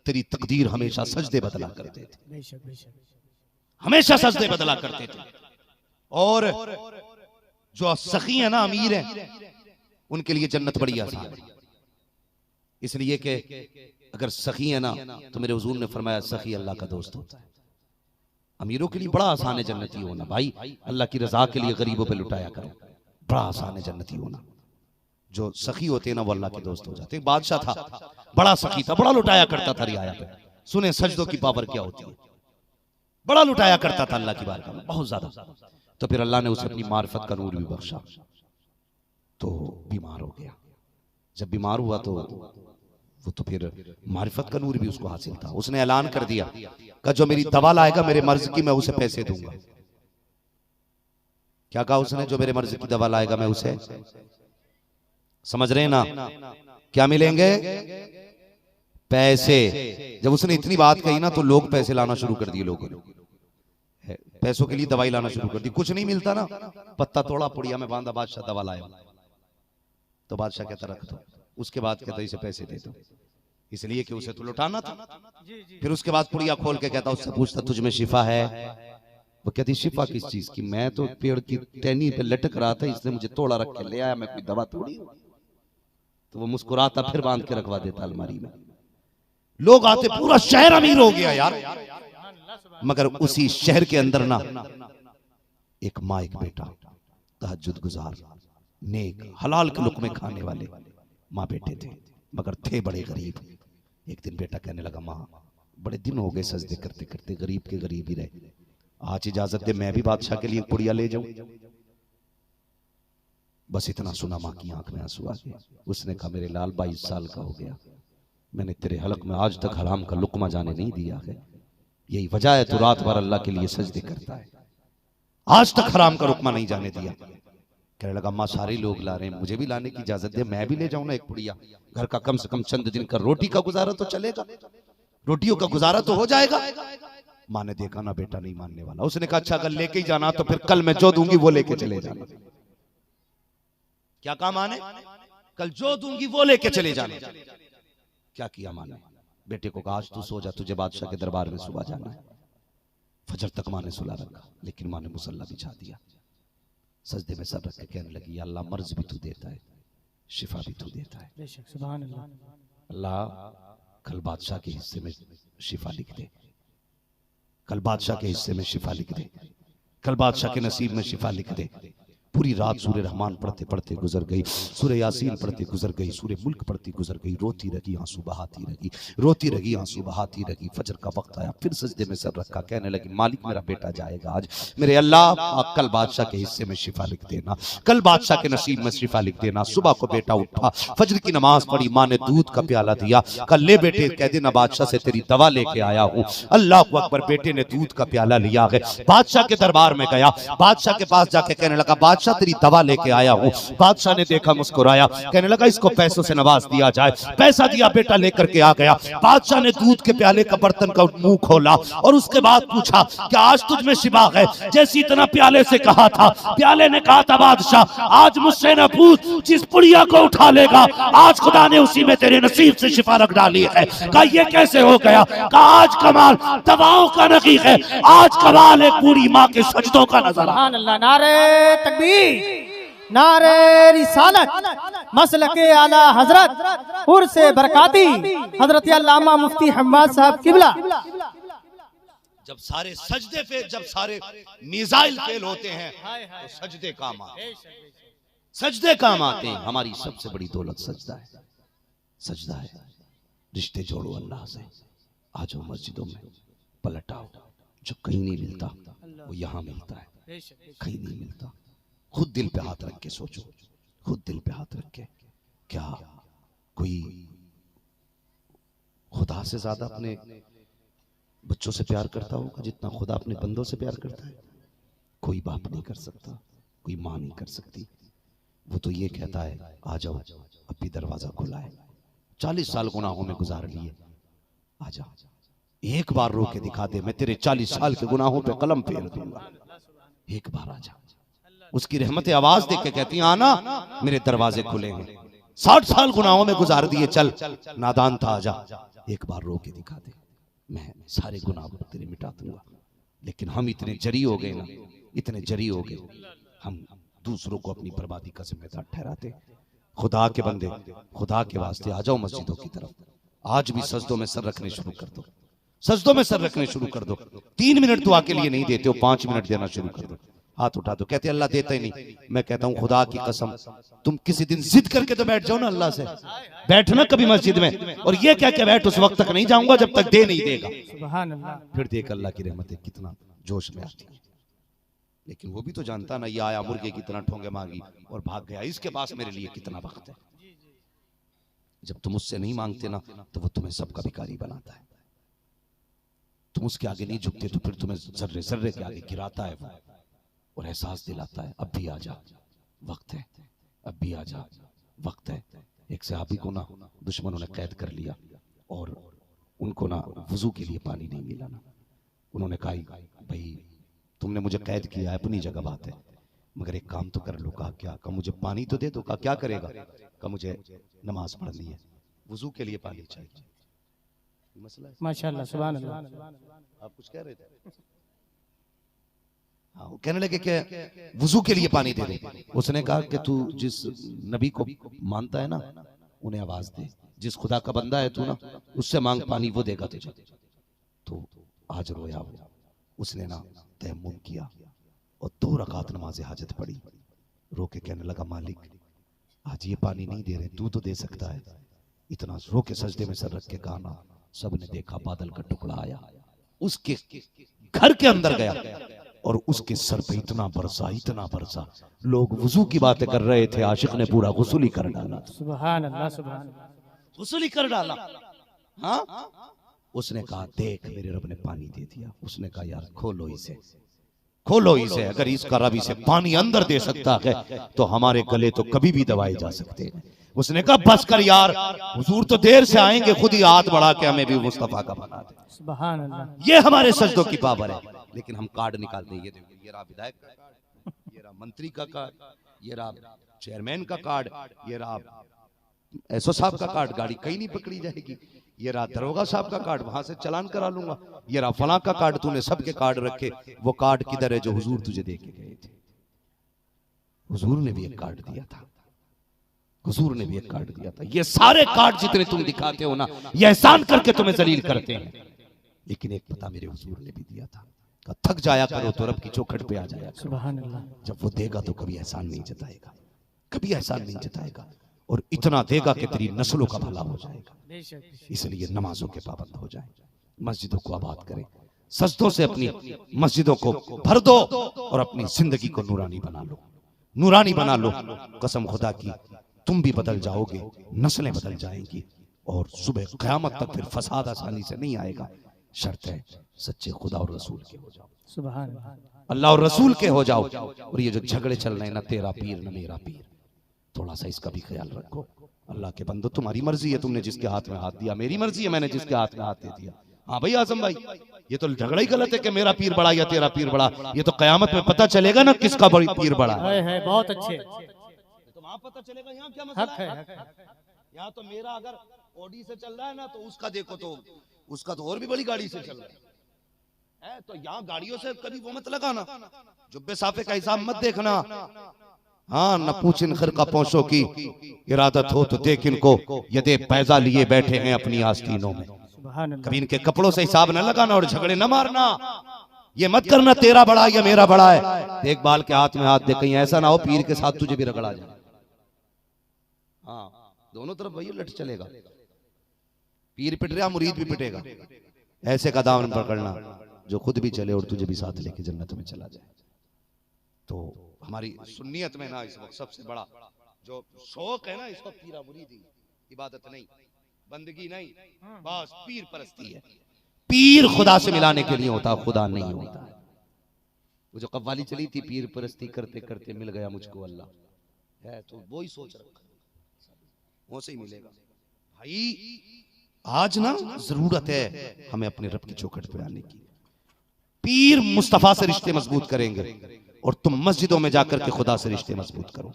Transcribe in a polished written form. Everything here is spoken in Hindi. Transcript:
तेरी तकदीर हमेशा सजदे बदला करते थे, हमेशा सजदे बदला करते थे। और जो सखी है ना, अमीर है, उनके लिए जन्नत बड़ी आसान है। इसलिए कि अगर सखी है ना, तो मेरे हुजूर ने फरमाया सखी अल्लाह का दोस्त होता है। अमीरों के लिए बड़ा आसान है जन्नती होना भाई, अल्लाह की रजा के लिए गरीबों पे लुटाया करो, बड़ा आसान है जन्नती होना। जो सखी होते हैं ना वो अल्लाह के दोस्त हो जाते हैं। बादशाह था, बड़ा सखी था, बड़ा लुटाया करता था रियाया पे। सुने सजदों की पावर क्या होती है, बड़ा लुटाया करता था अल्लाह की बारगाह में, बहुत ज्यादा। तो फिर अल्लाह ने उसे अपनी मार्फत का नूर भी बख्शा, तो बीमार हो गया। जब बीमार हुआ तो वो तो फिर मारिफत का नूर भी उसको हासिल था। उसने ऐलान कर दिया कि जो मेरी दवा लाएगा मेरे मर्ज की, मैं उसे पैसे दूंगा। क्या कहा उसने? जो मेरे मर्ज की दवा लाएगा मैं उसे, समझ रहे हैं ना, क्या मिलेंगे? पैसे। जब उसने इतनी बात कही ना तो लोग पैसे लाना शुरू कर दिए। लोगों ने पैसों के लिए दवाई लाना शुरू कर दी। कुछ नहीं मिलता ना, पत्ता तोड़ा पुड़िया में बांधा, बादशाह दवा लाया। तो बादशाह कहता रख दो। उसके बाद कहता इसे पैसे दे दो, इसलिए कि उसे तो लुटाना था। फिर उसके बाद पुड़िया खोल के कहता, उससे पूछता तुझ में शिफा है? वो कहती शिफा किस चीज की? मैं तो पेड़ की टहनी पे लटक रहा था, इसने मुझे तोड़ा रख के ले आया, मैं कोई दवा थोड़ी। तो वो मुस्कुराता, फिर बांध के रखवा देता अलमारी में। लोग आते, पूरा शहर अमीर हो गया यार। मगर उसी शहर के अंदर ना एक माँ एक बेटा, तहज्जुद गुजार, नेक, हलाल के लुक़मे खाने वाले माँ बेटे थे, मगर थे बड़े गरीब। एक दिन बेटा कहने लगा, माँ बड़े दिन हो गए सजदे करते करते, गरीब के गरीब ही रहे, आज इजाजत दे मैं भी बादशाह के लिए पुड़िया ले जाऊं। बस इतना सुना, माँ की आंख में आंसू आ गए। उसने कहा, मेरे लाल 22 साल का हो गया, मैंने तेरे हलक में आज तक हराम का लुकमा जाने नहीं दिया है, यही वजह है तू रात भर अल्लाह के लिए सजदे करता है, आज तक हराम का लुकमा नहीं जाने दिया। कहने लगा, अम्मा सारे लोग ला रहे हैं, मुझे भी लाने की इजाजत दे, मैं भी ले जाऊं ना एक पुड़िया, घर का कम से कम चंद दिन का रोटी का गुजारा तो चलेगा, रोटियों का गुजारा तो हो जाएगा। माँ ने देखा ना बेटा नहीं मानने वाला, उसने कहा अच्छा अगर लेके ही जाना तो फिर कल मैं जो दूंगी वो लेके चले जाना। क्या कहा माँ ने? कल जो दूंगी वो लेके चले जाना। क्या किया माँ ने? बेटे को कहा आज तू सो जा, तुझे बादशाह के दरबार में सुबह जाना है। फजर तक माँ ने सुला रखा, लेकिन माँ ने मुसल्ला बिछा दिया, सजदे में सर रख के कहने लगी, या अल्लाह मर्ज भी तू देता है, शिफा भी तू देता है, सुभान अल्लाह। अल्लाह कल बादशाह के हिस्से में शिफा लिख दे, कल बादशाह के हिस्से में शिफा लिख दे, कल बादशाह के नसीब में शिफा लिख दे। पूरी रात सूर्य रहमान पढ़ते पढ़ते गुजर गई, सूर्य यासीन पढ़ते गुजर गई, सूर्य मुल्क पढ़ती गुजर गई, रोती रही आंसू बहाती रही, रोती रही आंसू बहाती रही। फजर का वक्त आया, फिर सजदे में सर रखा, कहने लगी, मालिक मेरा बेटा जाएगा आज, मेरे अल्लाह कल बादशाह के हिस्से में शिफा लिख देना, कल बादशाह के नसीब में शिफा लिख देना। सुबह को बेटा उठा, फजर की नमाज पढ़ी, माँ ने दूध का प्याला दिया, कल ले बेटे कह देना बादशाह से तेरी दवा लेके आया हूँ। अल्लाह अकबर, बेटे ने दूध का प्याला लिया है, बादशाह के दरबार में गया, बादशाह के पास जाके कहने लगा, बादशाह तेरी दवा लेके आया हूं। बादशाह ने देखा, मुस्कुराया, कहने लगा इसको पैसों से नवाज दिया जाए। पैसा दिया, बेटा लेकर के आ गया। बादशाह ने दूध के प्याले का बर्तन का मुंह खोला और उसके बाद पूछा कि आज तुझ में शिफा है? जैसे इतना प्याले से कहा था, प्याले ने कहा था, बादशाह आज मुझसे न पूछ, जिस पुड़िया को उठा लेगा आज खुदा ने उसी में तेरे नसीब से शिफा रख डाली है। कहा ये कैसे हो गया? कहा आज कमाल दवाओं का नहीं है, आज कमाल एक बूढ़ी माँ के सजदों का नजर। नारे तकबीर, नारे रिसालत, मसलके आला हजरत उर्से बरकाती हजरत अल्लामा मुफ्ती हम्माद साहब किबला। जब सारे सजदे पे, जब सारे मिसाइल फेल होते हैं तो सजदे काम आते हैं, सजदे काम आते हैं। हमारी सबसे बड़ी दौलत सजदा है, सजदा है। रिश्ते जोड़ो अल्लाह से, आ जाओ मस्जिदों में, पलट आओ। जो कहीं नहीं मिलता वो यहाँ मिलता है, कहीं नहीं मिलता। खुद दिल पे हाथ रख के सोचो, खुद दिल पे हाथ रख के, क्या कोई खुदा से ज्यादा अपने बच्चों से प्यार करता होगा जितना खुदा अपने बंदों से प्यार करता है? कोई बाप नहीं कर सकता, कोई माँ नहीं कर सकती। वो तो ये कहता है आ जाओ, अब भी दरवाजा खुला है, 40 साल गुनाहों में गुजार लिए, आ जा, एक बार रो के दिखा दे, मैं तेरे 40 साल के गुनाहों पे कलम फेर दूंगा, एक बार आ जा। उसकी रहमत आवाज देख के कहती है आना, मेरे दरवाजे खुले हैं, 60 साल गुनाहों में गुजार दिए, चल नादान था आजा, एक बार रो के दिखा दे, मैं सारे गुनाह तेरे मिटा दूंगा। लेकिन हम इतने जरी हो गए ना, इतने जरी हो गए, हम दूसरों को अपनी बर्बादी का जिम्मेदार ठहराते। खुदा के बंदे, खुदा के वास्ते आ जाओ मस्जिदों की तरफ। आज भी सजदों में सर रखने शुरू कर दो, सजदों में सर रखने शुरू कर दो। 3 मिनट दुआ के लिए नहीं देते हो, 5 मिनट देना शुरू कर दो। हाथ उठा दो, कहते अल्लाह देता ही नहीं। मैं कहता हूं खुदा की कसम, तुम किसी दिन जिद करके तो बैठ जाओ ना अल्लाह से, बैठना कभी मस्जिद में और ये क्या क्या बैठ उस वक्त तक नहीं जाऊंगा जब तक दे नहीं देगा। सुभान अल्लाह। फिर देख अल्लाह की रहमतें कितना जोश में आती है। लेकिन वो भी तो जानता ना, ये आया मुर्गे की तरह ठोंगे मांगी और भाग गया, इसके पास मेरे लिए कितना वक्त है। जब तुम उससे नहीं मांगते ना तो वो तुम्हें सबका भिखारी बनाता है। तुम उसके आगे नहीं झुकते तो फिर तुम्हें जर्रे जर्रे के आगे गिराता है वो, और एहसास दिलाता है अब भी आ जा, वक्त है, अब भी आ जा, वक्त है। एक सहाबी को ना दुश्मनों ने कैद कर लिया और उनको ना वुजू के लिए पानी नहीं मिला ना। उन्होंने कहा भाई तुमने मुझे कैद किया है, अपनी जगह बात है, मगर एक काम तो कर लो। कहा क्या? कहा मुझे पानी तो दे दो। कहा क्या करेगा? कहा मुझे नमाज पढ़नी है, वुजू के लिए पानी चाहिए। मसला है। माशाअल्लाह, सुभान अल्लाह। आप कुछ कह रहे थे? हाँ, वो कहने लगे कि वुजू के लिए पानी दे दे। उसने कहा कि तू जिस नबी को मानता है ना उन्हें आवाज दे, जिस खुदा का बंदा है तू ना उससे मांग पानी, वो देगा तुझे। तो आज रोया वो, उसने ना तयम्मुम किया और 2 रकात नमाज हाजत पढ़ी। रो के कहने लगा मालिक आज ये पानी नहीं दे रहे, तू तो दे सकता है। इतना रो के सजदे में सर रख के कहा ना, सबने देखा बादल का टुकड़ा आया, उसके घर के अंदर गया और उसके सर पे इतना बरसा, इतना बरसा। लोग वुजू की बातें कर रहे थे, आशिक ने पूरा गुस्ल ही कर डाला। सुभान अल्लाह, सुभान अल्लाह। गुस्ल ही कर डाला। हाँ, उसने कहा देख मेरे रब ने पानी दे दिया। उसने कहा यार खोलो इसे, खोलो इसे, अगर इसका रब इसे पानी अंदर दे सकता है तो हमारे गले तो कभी भी दबाए जा सकते हैं। उसने कहा बस कर यार, हुजूर तो देर से आएंगे, खुद ही हाथ बढ़ा के हमें भी मुस्तफा का बना दे। सुभान अल्लाह। ये हमारे सजदों की पावर है। लेकिन हम कार्ड निकालते हैं, ये देखो, ये रहा विधायक का कार्ड, ये रहा मंत्री का कार्ड, ये रहा चेयरमैन का कार्ड, ये रहा एसओ साहब का कार्ड, गाड़ी कहीं नहीं पकड़ी जाएगी। ये रहा दरोगा साहब का कार्ड, वहां से चालान करा लूंगा। ये रहा फलां का कार्ड, तूने सबके कार्ड रखे, वो कार्ड किधर है जो हुजूर तुझे दे के गए थे? हुजूर ने भी एक कार्ड दिया था, हुजूर ने भी एक कार्ड दिया था। ये सारे कार्ड जितने तुम दिखाते हो ना, ये एहसान करके तुम्हें जलील करते हैं, लेकिन एक पता मेरे हुजूर ने भी दिया था, थक जाया करो तो रब की चौखट पे आ जाया करो। सुभान अल्लाह। जब वो देगा तो कभी एहसान नहीं जताएगा, कभी एहसान नहीं जताएगा, और इतना देगा कि तेरी नस्लों का भला हो जाएगा। इसलिए नमाजों के पाबंद हो जाए, मस्जिदों को आबाद करें, सजदों से अपनी मस्जिदों को भर दो और अपनी जिंदगी को नूरानी बना लो, नूरानी बना लो। कसम खुदा की तुम भी बदल जाओगे, नस्लें बदल जाएंगी, और सुबह क़यामत तक फिर फसाद आसानी से नहीं आएगा। शर्त है सच्चे खुदा और रसूल के हो जाओ, सुभान अल्लाह। अल्लाह और रसूल के हो जाओ। और ये जो झगड़े चल रहे हैं ना, तेरा पीर न मेरा पीर, थोड़ा सा इसका भी ख्याल रखो। अल्लाह के बंदो, तुम्हारी मर्जी है, तुमने जिसके हाथ में हाथ दिया, मेरी मर्जी है, मैंने जिसके हाथ में हाथ दे दिया। हाँ भाई आजम भाई, ये तो झगड़ा ही गलत है कि मेरा पीर बड़ा या तेरा पीर बड़ा। ये तो कयामत में पता चलेगा ना किसका बड़ी पीर बड़ा है। बहुत अच्छे, तो वहां पता चलेगा। यहाँ क्या मसला है? यहाँ तो मेरा अगर ऑडी से चल रहा है ना, तो उसका देखो तो उसका तो और भी बड़ी गाड़ी से चल रहा है। तो यहाँ गाड़ियों से कभी वो मत लगाना, जुब्बे साफे का हिसाब मत देखना। हाँ, न पूछ इन खिरका पहुंचो की इरादत हो तो देख इनको, यदे पैसा लिए बैठे हैं अपनी आस्तीनों में। कभी इनके कपड़ों से हिसाब न लगाना और झगड़े न मारना। ये मत करना तेरा बड़ा या मेरा बड़ा है। देख बाल के हाथ में हाथ दे, कहीं ऐसा ना हो पीर के साथ तुझे भी रगड़ा जाए। हाँ, दोनों तरफ वही लट चलेगा, पीर पिट रहा मुरीद भी पिटेगा। ऐसे का दामन पकड़ना जो खुद भी चले और तुझे भी साथ लेके जन्नत में चला जाए। तो हमारी सुन्नियत में ना इस वक्त सबसे बड़ा जो शौक है ना, इसको पीरा मुरीदी, इबादत नहीं, बंदगी नहीं, बस पीर परस्ती है। पीर खुदा से मिलाने के लिए होता, खुदा नहीं होता। वो जो कव्वाली चली थी, पीर परस्ती करते करते मिल गया मुझको अल्लाह, है तो वो ही सोच रखा, वो से ही मिलेगा भाई। आज ना जरूरत है हमें अपने रब की चौखट पे आने की। पीर मुस्तफा से रिश्ते मजबूत करेंगे और तुम मस्जिदों में जाकर के खुदा से रिश्ते मजबूत करो।